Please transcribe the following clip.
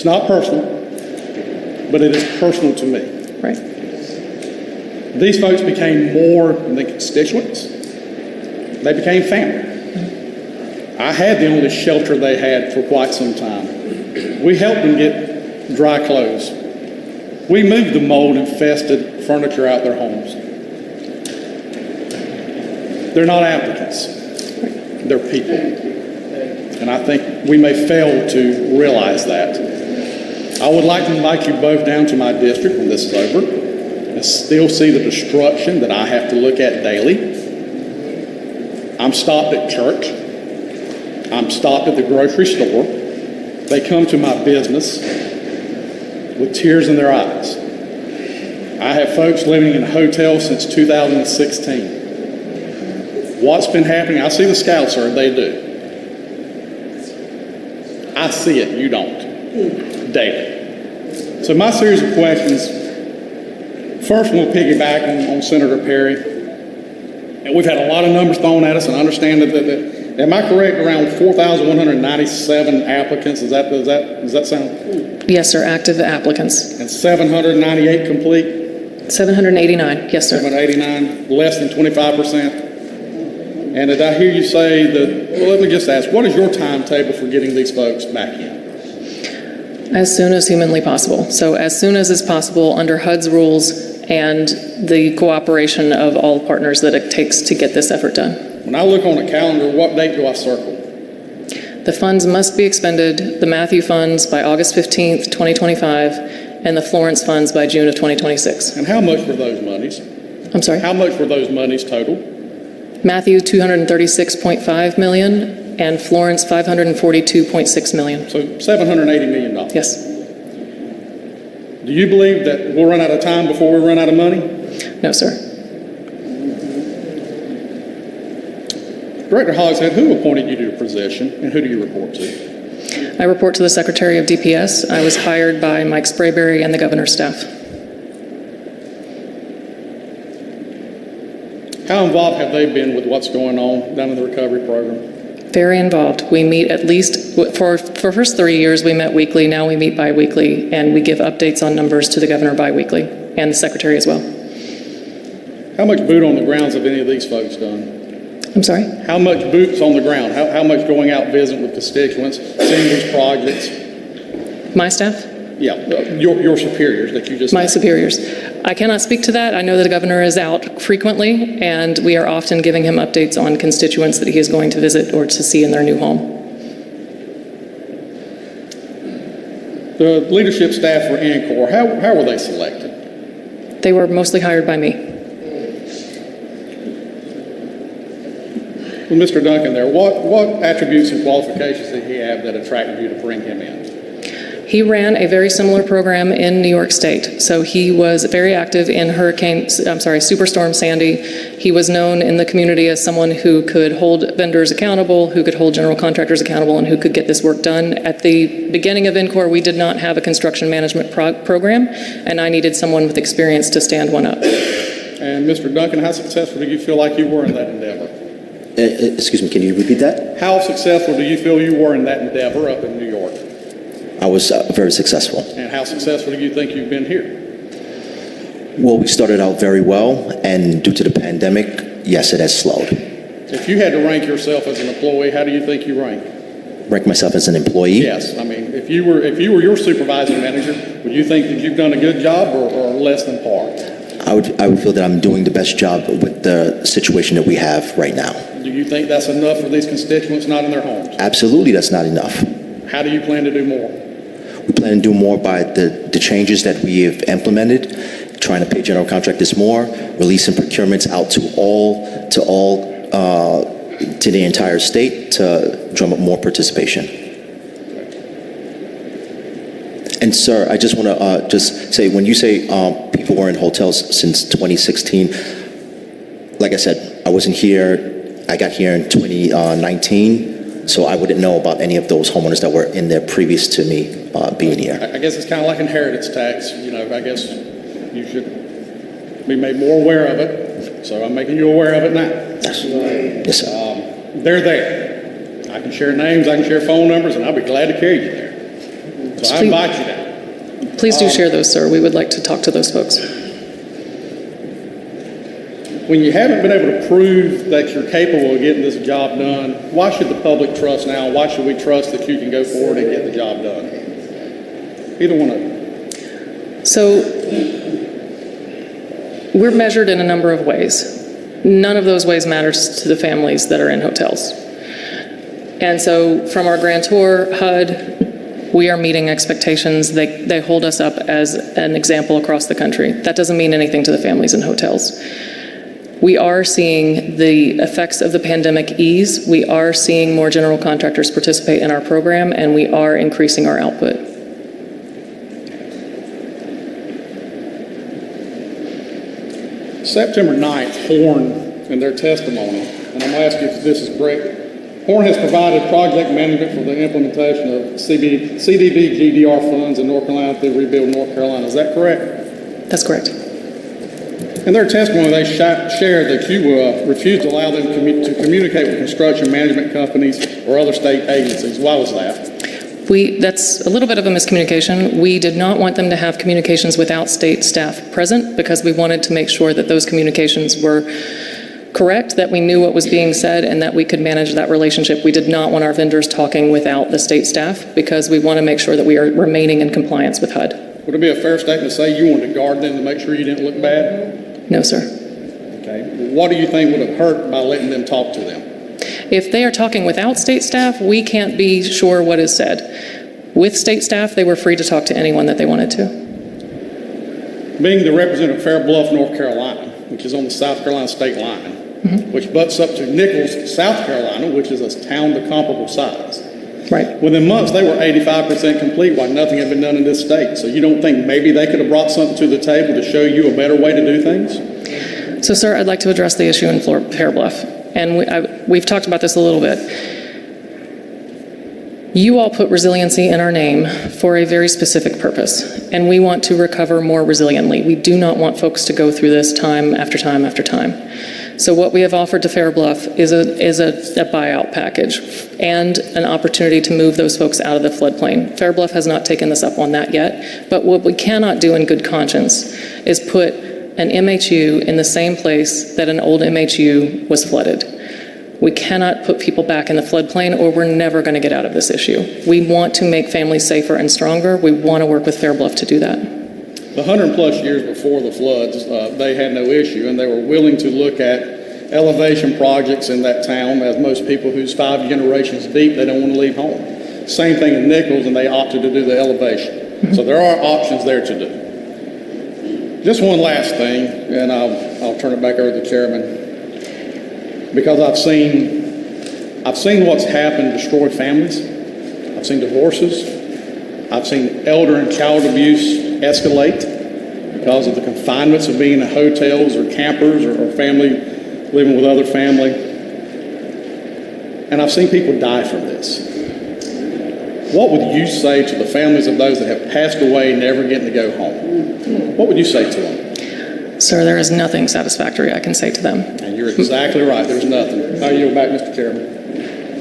It's not personal, but it is personal to me. Right. These folks became more than constituents. They became family. I had the only shelter they had for quite some time. We helped them get dry clothes. We moved the mold-infested furniture out their homes. They're not applicants. They're people. And I think we may fail to realize that. I would like to invite you both down to my district when this is over and still see the destruction that I have to look at daily. I'm stopped at church. I'm stopped at the grocery store. They come to my business with tears in their eyes. I have folks living in hotels since 2016. What's been happening? I see the scouts, sir. They do. I see it. You don't. Daily. So my series of questions, first we'll piggyback on Senator Perry. And we've had a lot of numbers thrown at us, and I understand that am I correct, around 4,197 applicants? Does that sound? Yes, sir, active applicants. And 798 complete? 789, yes, sir. 789, less than 25%. And did I hear you say that, well, let me just ask, what is your timetable for getting these folks back in? As soon as humanly possible. So as soon as is possible under HUD's rules and the cooperation of all partners that it takes to get this effort done. When I look on a calendar, what date do I circle? The funds must be expended, the Matthew funds by August 15th, 2025, and the Florence funds by June of 2026. And how much were those monies? I'm sorry? How much were those monies total? Matthew, $236.5 million, and Florence, $542.6 million. So $780 million. Yes. Do you believe that we'll run out of time before we run out of money? No, sir. Director Hogshead, who appointed you to your position, and who do you report to? I report to the Secretary of DPS. I was hired by Mike Sprayberry and the governor's staff. How involved have they been with what's going on down in the recovery program? Very involved. We meet at least, for first 3 years, we met weekly. Now we meet bi-weekly, and we give updates on numbers to the governor bi-weekly, and the secretary as well. How much boot on the grounds have any of these folks done? I'm sorry? How much boots on the ground? How much going out visiting with constituents, seeing these projects? My staff? Yeah, your superiors that you just My named. superiors. I cannot speak to that. I know that the governor is out frequently, and we are often giving him updates on constituents that he is going to visit or to see in their new home. The leadership staff for ANCOR, how were they selected? They were mostly hired by me. Well, Mr. Duncan there, what attributes and qualifications did he have that attracted you to bring him in? He ran a very similar program in New York State. So he was very active in Superstorm Sandy. He was known in the community as someone who could hold vendors accountable, who could hold general contractors accountable, and who could get this work done. At the beginning of NCOR, we did not have a construction management program, and I needed someone with experience to stand one up. And Mr. Duncan, how successful do you feel like you were in that endeavor? Excuse me, can you repeat that? How successful do you feel you were in that endeavor up in New York? I was very successful. And how successful do you think you've been here? Well, we started out very well, and due to the pandemic, yes, it has slowed. If you had to rank yourself as an employee, how do you think you rank? Rank myself as an employee? Yes, I mean, if you were your supervising manager, would you think that you've done a good job or less than par? I would feel that I'm doing the best job with the situation that we have right now. Do you think that's enough for these constituents not in their homes? Absolutely, that's not enough. How do you plan to do more? We plan to do more by the changes that we have implemented, trying to pay general contractors more, releasing procurements out to the entire state to drum up more participation. And sir, I just want to just say, when you say people were in hotels since 2016, like I said, I wasn't here. I got here in 2019, so I wouldn't know about any of those homeowners that were in there previous to me being here. I guess it's kind of like inheritance tax. You know, I guess you should be made more aware of it. So I'm making you aware of it now. Yes, yes sir. They're there. I can share names, I can share phone numbers, and I'll be glad to carry you there. So I invite you down. Please do share those, sir. We would like to talk to those folks. When you haven't been able to prove that you're capable of getting this job done, why should the public trust now? Why should we trust that you can go forward and get the job done? Either one of them. So we're measured in a number of ways. None of those ways matters to the families that are in hotels. And so from our grantor, HUD, we are meeting expectations. They hold us up as an example across the country. That doesn't mean anything to the families in hotels. We are seeing the effects of the pandemic ease. We are seeing more general contractors participate in our program, and we are increasing our output. September 9th, Horn, in their testimony, and I'm going to ask you if this is correct. Horn has provided project management for the implementation of CDB GDR funds in North Carolina through Rebuild North Carolina. Is that correct? That's correct. In their testimony, they shared that you refused to allow them to communicate with construction management companies or other state agencies. Why was that? That's a little bit of a miscommunication. We did not want them to have communications without state staff present because we wanted to make sure that those communications were correct, that we knew what was being said, and that we could manage that relationship. We did not want our vendors talking without the state staff because we want to make sure that we are remaining in compliance with HUD. Would it be a fair statement to say you wanted to guard them to make sure you didn't look bad? No, sir. Okay. What do you think would have hurt by letting them talk to them? If they are talking without state staff, we can't be sure what is said. With state staff, they were free to talk to anyone that they wanted to. Being the representative of Fair Bluff, North Carolina, which is on the South Carolina state line, which butts up to Nichols, South Carolina, which is a town the comparable size. Right. Within months, they were 85% complete while nothing had been done in this state. So you don't think maybe they could have brought something to the table to show you a better way to do things? So, sir, I'd like to address the issue in Fair Bluff. And we've talked about this a little bit. You all put resiliency in our name for a very specific purpose, and we want to recover more resiliently. We do not want folks to go through this time after time after time. So what we have offered to Fair Bluff is a buyout package and an opportunity to move those folks out of the floodplain. Fair Bluff has not taken us up on that yet, but what we cannot do in good conscience is put an MHU in the same place that an old MHU was flooded. We cannot put people back in the floodplain, or we're never going to get out of this issue. We want to make families safer and stronger. We want to work with Fair Bluff to do that. The 100+ years before the floods, they had no issue, and they were willing to look at elevation projects in that town, as most people who's 5 generations deep, they don't want to leave home. Same thing in Nichols, and they opted to do the elevation. So there are options there to do. Just one last thing, and I'll turn it back over to the chairman, because I've seen what's happened destroy families. I've seen divorces. I've seen elder and child abuse escalate because of the confinements of being in hotels or campers or family living with other family. And I've seen people die from this. What would you say to the families of those that have passed away, never getting to go home? What would you say to them? Sir, there is nothing satisfactory I can say to them. And you're exactly right. There's nothing. I yield back, Mr. Chairman.